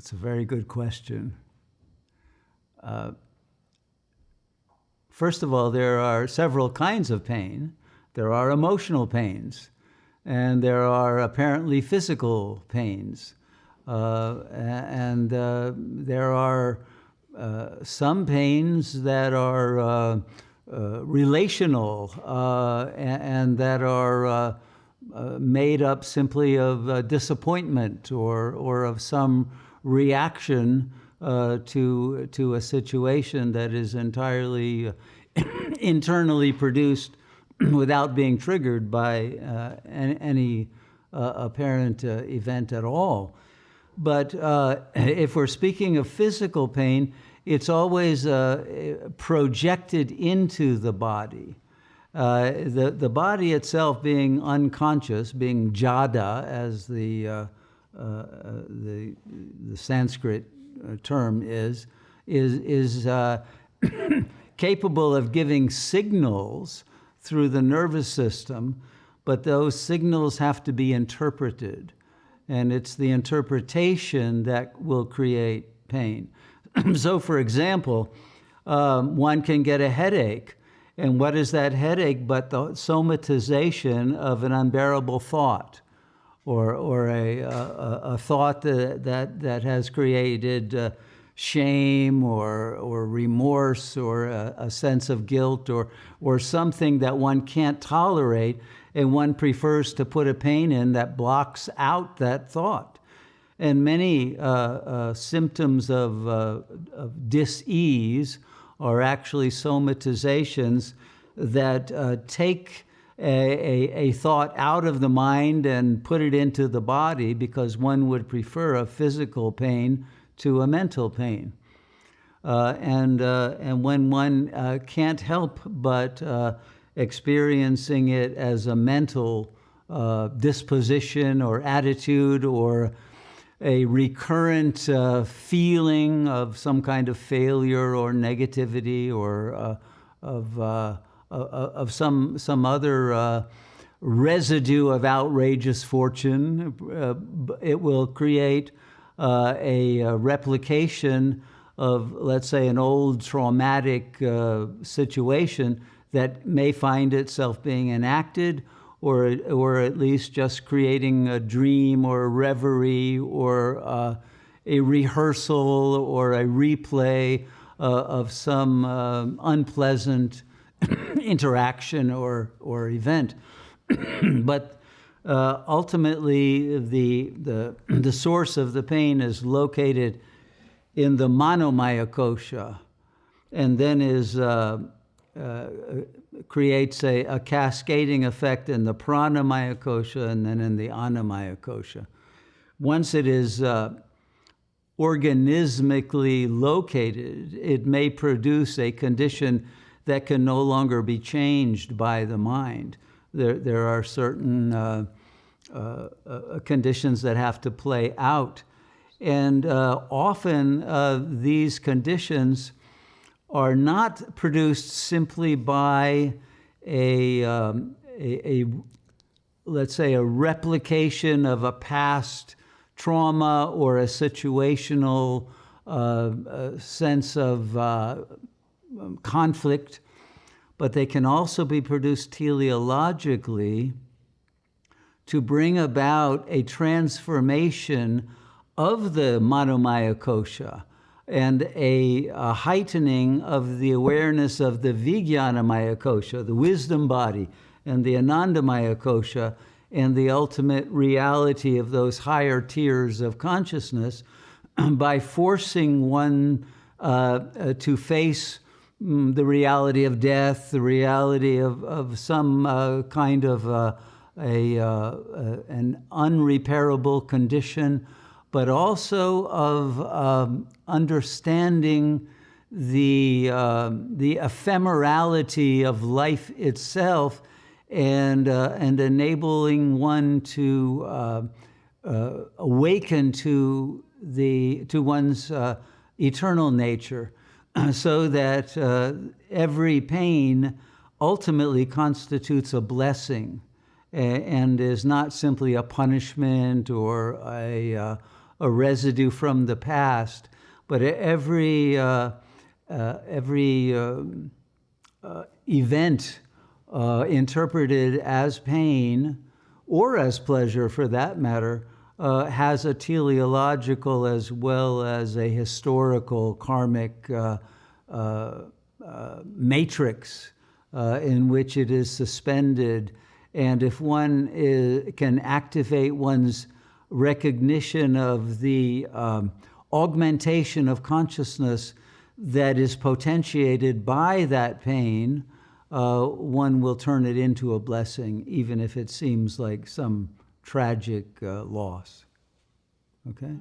That's a very good question. First of all, there are several kinds of pain. There are emotional pains, and there are apparently physical pains. And there are some pains that are relational and that are made up simply of disappointment or of some reaction to a situation that is entirely internally produced without being triggered by any apparent event at all. But if we're speaking of physical pain, it's always projected into the body. The body itself being unconscious, being jada, as the Sanskrit term is capable of giving signals through the nervous system, but those signals have to be interpreted. And it's the interpretation that will create pain. So, for example, one can get a headache. And what is that headache but the somatization of an unbearable thought, or a thought that has created shame or remorse or a sense of guilt or something that one can't tolerate, and one prefers to put a pain in that blocks out that thought. And many symptoms of dis-ease are actually somatizations that take a thought out of the mind and put it into the body, because one would prefer a physical pain to a mental pain. And when one can't help but experiencing it as a mental disposition or attitude, or a recurrent feeling of some kind of failure or negativity, or of some other residue of outrageous fortune, it will create a replication of, let's say, an old traumatic situation that may find itself being enacted, or at least just creating a dream or a reverie or a rehearsal or a replay of some unpleasant interaction or event. But ultimately, the source of the pain is located in the manomaya kosha, and then creates a cascading effect in the pranamaya kosha and then in the annamaya kosha. Once it is organismically located, it may produce a condition that can no longer be changed by the mind. There are certain conditions that have to play out. And often these conditions are not produced simply by let's say, a replication of a past trauma or a situational sense of conflict, but they can also be produced teleologically to bring about a transformation of the manomaya kosha and a heightening of the awareness of the vijnanamaya kosha, the wisdom body, and the anandamaya kosha, and the ultimate reality of those higher tiers of consciousness, by forcing one to face the reality of death, the reality of some kind of an unrepairable condition, but also of understanding the ephemerality of life itself, and enabling one to awaken to one's eternal nature, so that every pain ultimately constitutes a blessing and is not simply a punishment or a residue from the past, but every event interpreted as pain, or as pleasure for that matter, has a teleological as well as a historical karmic matrix in which it is suspended. And if one can activate one's recognition of the augmentation of consciousness that is potentiated by that pain, one will turn it into a blessing, even if it seems like some tragic loss. Okay?